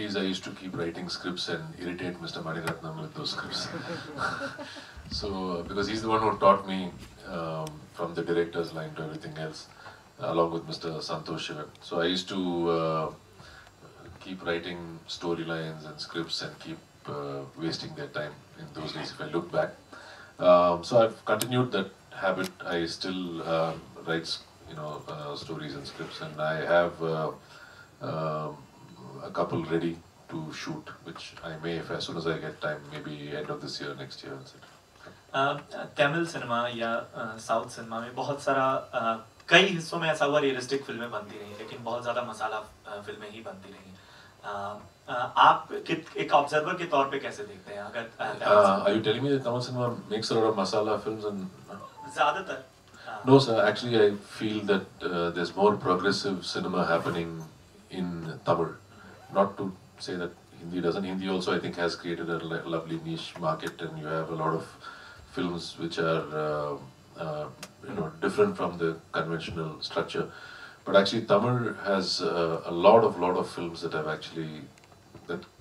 20s, I used to keep writing scripts and irritate Mr. Maniratnam with those scripts. So, because he's the one who taught me from the director's line to everything else, along with Mr. Santosh Shivan. So I used to keep writing storylines and scripts and keep wasting their time in those days if I look back. So I've continued that habit. I still write, stories and scripts, and I have a couple ready to shoot, which I may, if as soon as I get time, maybe end of this year, next year, etc. Tamil cinema या south cinema में बहुत सारा कई हिस्सों में ऐसा हुआ realistic फिल्में बनती रही, लेकिन बहुत ज़्यादा मसाला फिल्में ही बनती रही। आप एक ऑब्जर्वर के तौर पे कैसे देखते हैं? अगर Are you telling me that Tamil cinema makes a lot of masala films and ज़्यादातर? No, sir. Actually, I feel that there's more progressive cinema happening in Tamil. Not to say that Hindi doesn't. Hindi also, I think, has created a lovely niche market, and you have a lot of films which are, different from the conventional structure. But actually, Tamil has a lot of films that have actually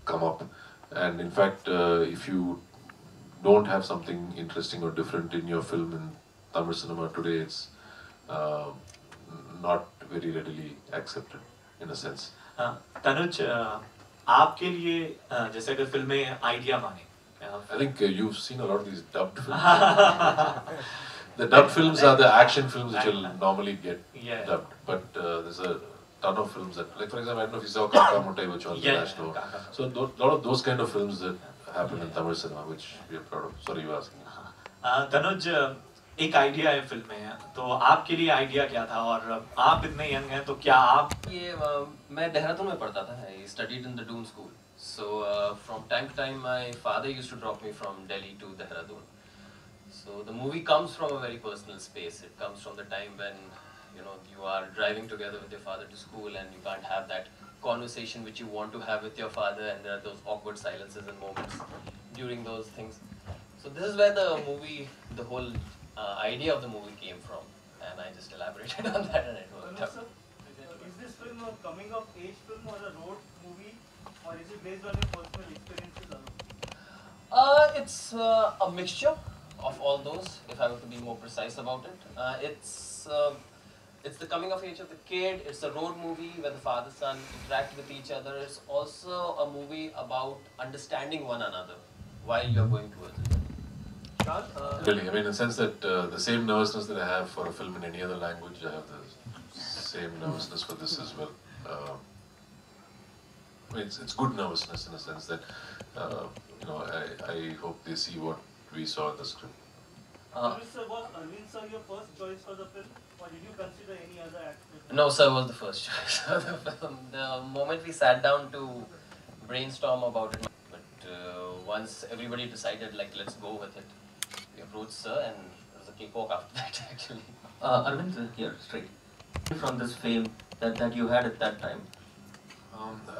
come up. And in fact, if you don't have something interesting or different in your film in Tamil cinema today, it's not very readily accepted in a sense. Tanuj, आपके लिए जैसे अगर फिल्में idea माने, I think you've seen a lot of these dubbed films. The dubbed films are the action films which will normally get dubbed, but there's a ton of films that, like for example, I don't know if you saw Kaka Muttai, which was national. So a lot of those kind of films that happen in Tamil cinema, which we are proud of. Sorry, you were asking. Tanuj, एक idea है film में, तो आपके लिए idea क्या था? और आप इतने यंग हैं, तो क्या आप मैं देहरादून में पढ़ता था. I studied in the Doon school. So from time to time, my father used to drop me from Delhi to Dehradun. So the movie comes from a very personal space. It comes from the time when you are driving together with your father to school, and you can't have that conversation which you want to have with your father, and there are those awkward silences and moments during those things. So this is where the whole idea of the movie came from, and I just elaborated on that, and it worked out. Is this film a coming of age film or a road movie, or is it based on your personal experiences alone? It's a mixture of all those, if I were to be more precise about it. It's the coming of age of the kid, it's a road movie where the father-son interact with each other. It's also a movie about understanding one another while you're going towards it. Really, I mean, in the sense that the same nervousness that I have for a film in any other language, I have the same nervousness for this as well. I mean, it's good nervousness in a sense that, I hope they see what we saw in the script. Sir, was Arvind sir your first choice for the film, or did you consider any other actor? No, sir was the first choice of the film. The moment we sat down to brainstorm about it, but once everybody decided, like, let's go with it, we approached sir, and it was a cakewalk after that, actually. Arvind, here, straight. From this fame that you had at that time?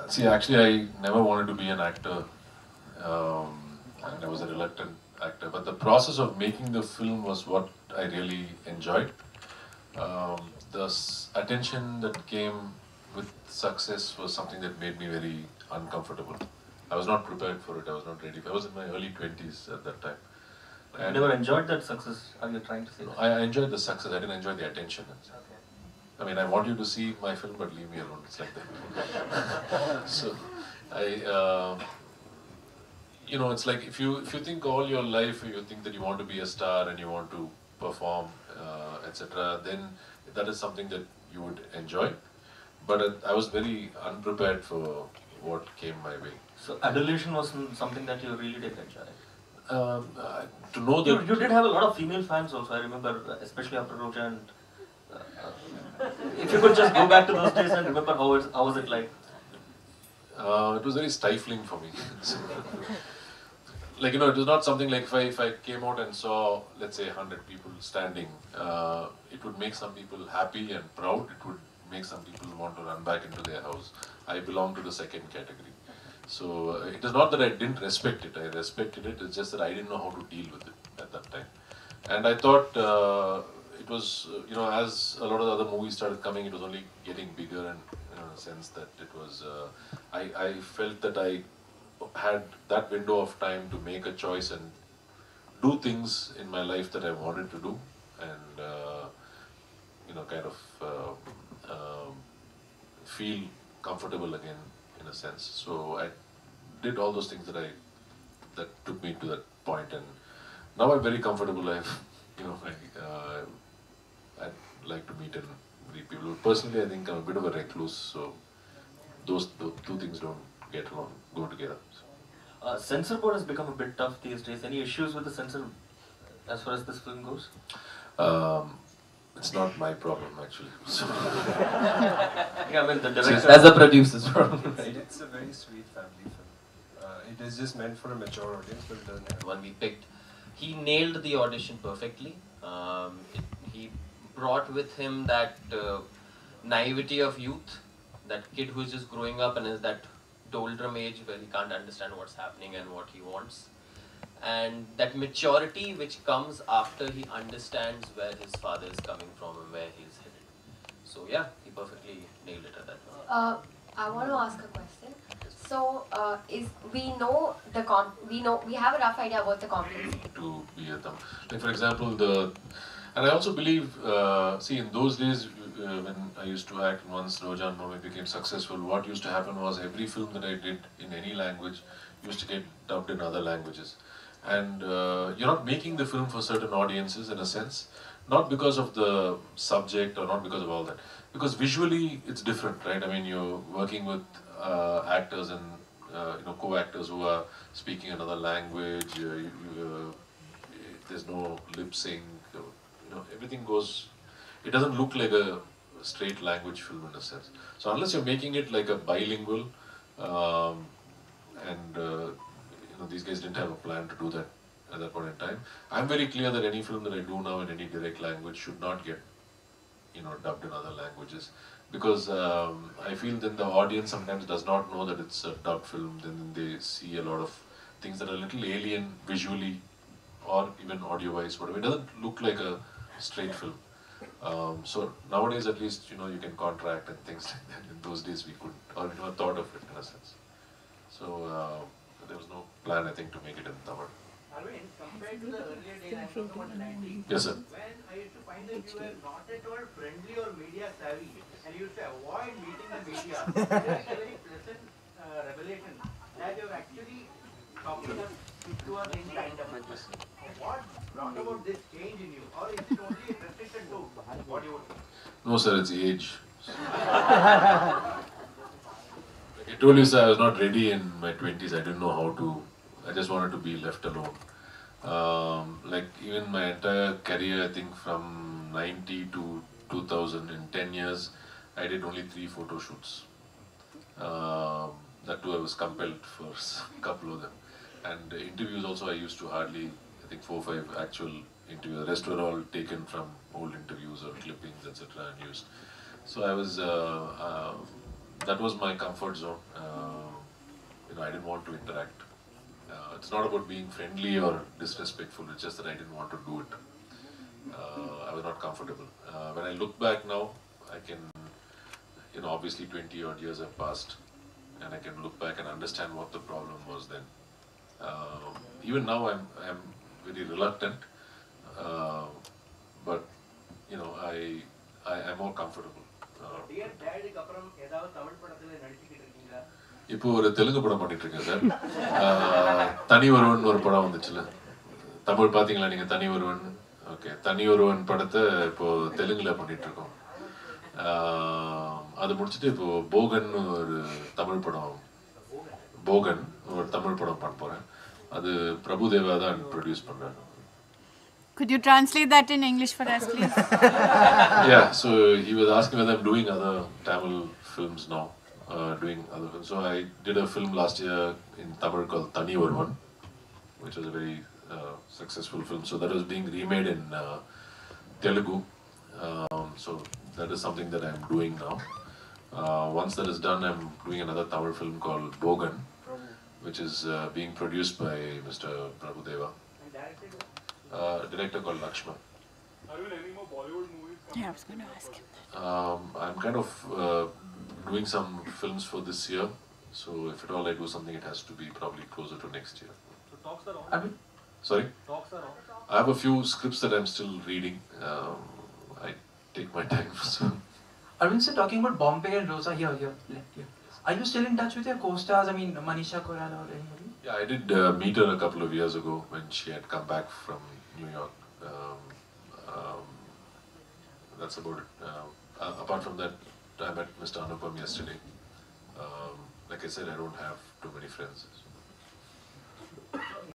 See, actually, I never wanted to be an actor. And I was a reluctant actor. But the process of making the film was what I really enjoyed. The attention that came with success was something that made me very uncomfortable. I was not prepared for it. I was not ready. I was in my early 20s at that time. You never enjoyed that success? Are you trying to say that? I enjoyed the success. I didn't enjoy the attention. Okay. I mean, I want you to see my film, but leave me alone. It's like that. So, it's like if you think all your life, you think that you want to be a star and you want to perform, etc., then that is something that you would enjoy. But I was very unprepared for what came my way. So adulation was something that you really did enjoy? To know that... You did have a lot of female fans also, I remember, especially after Roja, and if you could just go back to those days and remember how was it like? It was very stifling for me. Like, it was not something like if I came out and saw, let's say, 100 people standing, it would make some people happy and proud. It would make some people want to run back into their house. I belong to the second category. So it is not that I didn't respect it. I respected it. It's just that I didn't know how to deal with it at that time. And I thought it was, as a lot of the other movies started coming, it was only getting bigger and a sense that it was, I felt that I had that window of time to make a choice and do things in my life that I wanted to do, and kind of feel comfortable again in a sense. So I did all those things that took me to that point, and now I'm very comfortable. I'd like to meet and greet people. Personally, I think I'm a bit of a recluse, so those two things don't go together. Censor board has become a bit tough these days. Any issues with the censor as far as this film goes? It's not my problem actually. So Yeah, I mean the director. As a producer's problem. It's a very sweet family film. It is just meant for a mature audience, but it doesn't have. One we picked, he nailed the audition perfectly. He brought with him that naivety of youth, that kid who's just growing up and is that doldrum age where he can't understand what's happening and what he wants, and that maturity which comes after he understands where his father is coming from and where he's headed. So yeah, he perfectly nailed it at that point. I want to ask a question. So, we have a rough idea about the competency. to be a Tamil. Like for example, and I also believe, see, in those days when I used to act, once Roja and Mami became successful, what used to happen was every film that I did in any language used to get dubbed in other languages. And you're not making the film for certain audiences in a sense, not because of the subject or not because of all that, because visually it's different, right? I mean, you're working with actors and co-actors who are speaking another language. There's no lip sync. Everything goes. It doesn't look like a straight language film in a sense. So unless you're making it like a bilingual, these guys didn't have a plan to do that at that point in time. I'm very clear that any film that I do now in any direct language should not get, dubbed in other languages, because I feel that the audience sometimes does not know that it's a dubbed film. Then they see a lot of things that are a little alien visually, or even audio-wise, whatever. It doesn't look like a straight film. So nowadays, at least, you can contract and things like that. In those days, we couldn't, or we never thought of it in a sense. So there was no plan, I think, to make it in Tamil. Arvind, compared to the earlier days, I'm talking about the 90s. Yes, sir. When I used to find that you were not at all friendly or media savvy, and you used to avoid meeting the media, it's a very pleasant revelation that you're actually talking to us in kind of what brought about this change in you, or is it only restricted to what you would think? No, sir, it's age. I told you, sir, I was not ready in my 20s. I didn't know how to. I just wanted to be left alone. Like even my entire career, I think from 90 to 2000, in 10 years, I did only 3 photo shoots. That too, I was compelled for a couple of them. And interviews also, I used to hardly, I think 4 or 5 actual interviews. The rest were all taken from old interviews or clippings, etc. and used. So I was, that was my comfort zone. I didn't want to interact. It's not about being friendly or disrespectful, it's just that I didn't want to do it. I was not comfortable. When I look back now, I can, obviously 20 odd years have passed, and I can look back and understand what the problem was then. Even now I'm very reluctant, but I'm more comfortable. Dear Dad, அப்புறம் ஏதாவது தமிழ் படத்துல நடிச்சிட்டு இருக்கீங்களா? இப்போ ஒரு தெலுங்கு படம் பண்ணிட்டு இருக்கேன் சார். தனி ஒருவன் ஒரு படம் வந்துச்சுல, தமிழ் பாத்தீங்களா நீங்க? தனி ஒருவன். ஓகே, தனி ஒருவன் படத்தை இப்போ தெலுங்குல பண்ணிட்டு இருக்கோம். அது முடிச்சுட்டு இப்போ போகன் ஒரு தமிழ் படம், போகன் ஒரு தமிழ் படம் பண்ண போறேன். அது பிரபுதேவா தான் ப்ரொடியூஸ் பண்றாரு. Could you translate that in English for us, please? Yeah, so he was asking whether I'm doing other Tamil films now. Doing other films. So I did a film last year in Tamil called Thani Oruvan, which was a very successful film. So that was being remade in Telugu. So that is something that I'm doing now. Once that is done, I'm doing another Tamil film called Bogan, which is being produced by Mr. Prabhudeva. And directed Director called Lakshman. Are you any more Bollywood movies? Yeah, I was going to ask him that. I'm kind of doing some films for this year. So if at all I do something, it has to be probably closer to next year. So talks are on. Arvind, Sorry? Talks are on. I have a few scripts that I'm still reading. I take my time. So. Arvind sir, talking about Bombay and Rosa here, left here. Are you still in touch with your co-stars? I mean, Manisha Koirala or anybody? Yeah, I did meet her a couple of years ago when she had come back from New York. That's about it. Apart from that, I met Mr. Anupam yesterday. Like I said, I don't have too many friends.